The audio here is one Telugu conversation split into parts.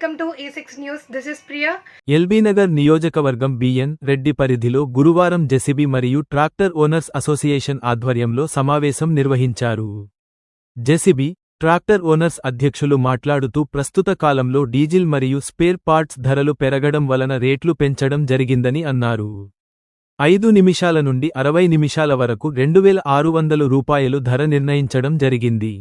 Welcome to A6 News. This is Priya. LB Nagar నియోజకవర్గం బిఎన్ రెడ్డి పరిధిలో గురువారం జెసిబి మరియు ట్రాక్టర్ ఓనర్స్ అసోసియేషన్ ఆధ్వర్యంలో సమావేశం నిర్వహించారు. జెసిబి, ట్రాక్టర్ ఓనర్స్ అధ్యక్షులు మాట్లాడుతూ ప్రస్తుత కాలంలో డీజిల్ మరియు స్పేర్ పార్ట్స్ ధరలు పెరగడం వలన రేట్లు పెంచడం జరిగిందని అన్నారు. 5 నిమిషాల నుండి 60 నిమిషాల వరకు 2600 రూపాయలు ధర నిర్ణయించడం జరిగింది.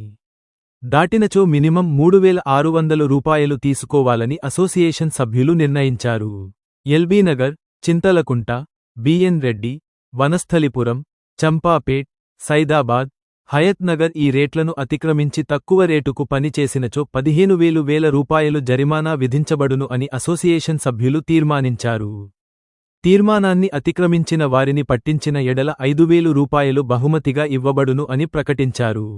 దాటినచో మినిమం 3600 రూపాయలు తీసుకోవాలని అసోసియేషన్ సభ్యులు నిర్ణయించారు. ఎల్బీనగర్, చింతలకుంట, బిఎన్ రెడ్డి, వనస్థలిపురం, చంపాపేట్, సైదాబాద్, హయత్ నగర్ ఈ రేట్లను అతిక్రమించి తక్కువ రేటుకు పని చేసినచో 15,000 రూపాయలు జరిమానా విధించబడును అని అసోసియేషన్ సభ్యులు తీర్మానించారు. తీర్మానాన్ని అతిక్రమించిన వారిని పట్టించిన ఎడల 5,000 రూపాయలు బహుమతిగా ఇవ్వబడును అని ప్రకటించారు.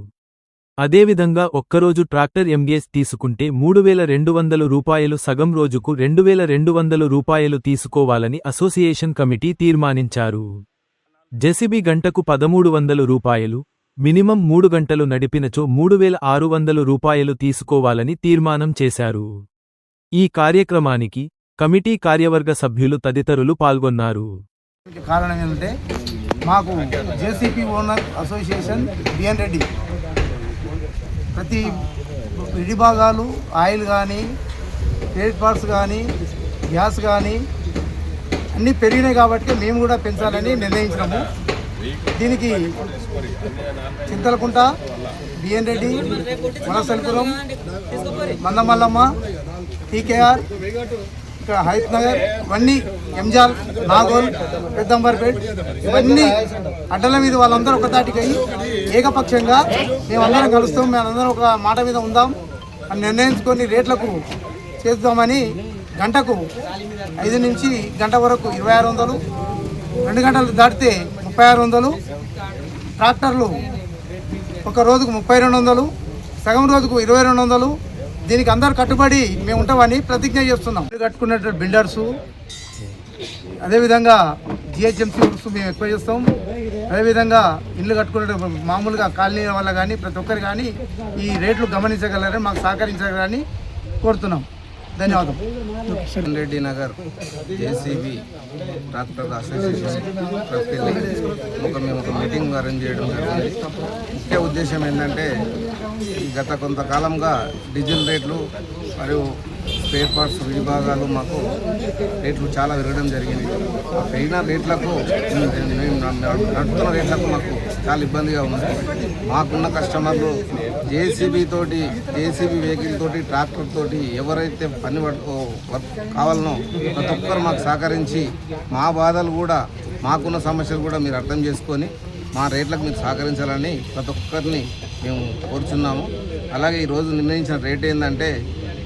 అదేవిధంగా ఒక్కరోజు ట్రాక్టర్ ఎంగేజ్ తీసుకుంటే 3,200 రూపాయలు, సగం రోజుకు 2,200 రూపాయలు తీసుకోవాలని అసోసియేషన్ కమిటీ తీర్మానించారు. జెసిబి గంటకు 1,300 రూపాయలు, మినిమం 3 గంటలు నడిపినచో 3,600 రూపాయలు తీసుకోవాలని తీర్మానం చేశారు. ఈ కార్యక్రమానికి కమిటీ కార్యవర్గ సభ్యులు తదితరులు పాల్గొన్నారు. కారణం ఏంటంటే మాకు JCB owner association B N Reddy ప్రతి విడిభాగాలు, ఆయిల్ కానీ, క్రెడిట్ పార్ట్స్ కానీ, గ్యాస్ కానీ అన్నీ పెరిగినాయి కాబట్టి మేము కూడా పెంచాలని నిర్ణయించినాము. దీనికి చింతలకుంట, బిఎన్ రెడ్డి, వనస్థలిపురం, మందమల్లమ్మ, టీకేఆర్, ఇక్కడ హయత్ నగర్, ఇవన్నీ ఎంజాల్, నాగోల్, పెద్దంబర్పేట్ ఇవన్నీ అడ్డల మీద వాళ్ళందరూ ఒక తాటికి అయ్యి ఏకపక్షంగా మేమందరం కలుస్తాం, మేమందరం ఒక మాట మీద ఉందాం అని నిర్ణయించుకొని రేట్లకు చేద్దామని గంటకు 5 నుంచి గంట వరకు 2,600, 2 గంటలు దాటితే 3,600, ట్రాక్టర్లు ఒక రోజుకు 3,200, సగం రోజుకు 2,200. దీనికి అందరు కట్టుబడి మేము ఉంటామని ప్రతిజ్ఞ చేస్తున్నాం. ఇల్లు కట్టుకున్నట్టు బిల్డర్సు, అదేవిధంగా జిహెచ్ఎంసీ వర్క్స్ మేము ఎక్కువ చేస్తాం. అదేవిధంగా ఇల్లు కట్టుకున్నట్టు మామూలుగా కాలనీ వల్ల కానీ ప్రతి ఒక్కరు కానీ ఈ రేట్లు గమనించగలరని మాకు సహకరించగలరని కోరుతున్నాం. ధన్యవాదాలు. Reddy Nagar JCB tractor association మేము ఒక మీటింగ్ అరేంజ్ చేయడం జరిగింది. ముఖ్య ఉద్దేశం ఏంటంటే గత కొంతకాలంగా డీజిల్ రేట్లు మరియు స్పేర్ పార్ట్స్ విడిభాగాలు మాకు రేట్లు చాలా పెరగడం జరిగింది. ఆ పెరిగిన రేట్లకు మేము నడుపుతున్న రేట్లకు మాకు చాలా ఇబ్బందిగా ఉంది. మాకున్న కస్టమర్లు జేసీబీ వెహికల్ తోటి, ట్రాక్టర్ తోటి ఎవరైతే పని కావాలనో ప్రతి ఒక్కరు మాకు సహకరించి మా బాధలు కూడా, మాకున్న సమస్యలు కూడా మీరు అర్థం చేసుకొని మా రేట్లకు మీరు సహకరించాలని ప్రతి ఒక్కరిని మేము కోరుచున్నాము. అలాగే ఈరోజు నిర్ణయించిన రేట్ ఏంటంటే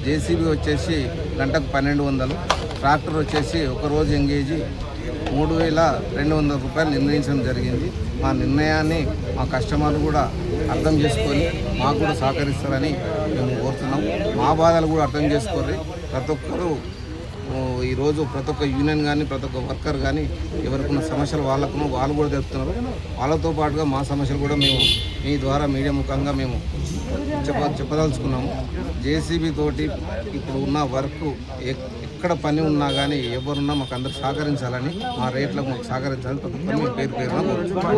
జేసీబీ వచ్చేసి గంటకు 1,200, ట్రాక్టర్ వచ్చేసి ఒకరోజు ఎంగేజీ 3,200 రూపాయలు నిర్ణయించడం జరిగింది. మా నిర్ణయాన్ని మా కస్టమర్లు కూడా అర్థం చేసుకొని మాకు కూడా సహకరిస్తారని మేము కోరుతున్నాం. మా బాధలు కూడా అర్థం చేసుకొని ప్రతి ఒక్కరూ ఈరోజు ప్రతి ఒక్క యూనియన్ కానీ, ప్రతి ఒక్క వర్కర్ కానీ ఎవరికున్న సమస్యలు వాళ్ళు కూడా తెలుపుతున్నారు. వాళ్ళతో పాటుగా మా సమస్యలు కూడా మేము మీ ద్వారా మీడియా ముఖంగా మేము చెప్పదలుచుకున్నాము. జేసీబీ తోటి ఇప్పుడు ఉన్న వర్క్ ఎక్కడ పని ఉన్నా కానీ ఎవరున్నా మాకు అందరూ సహకరించాలని, మా రేట్లకు మాకు సహకరించాలని ప్రతి ఒక్కరు పేరు పేరున కోరుతున్నాం.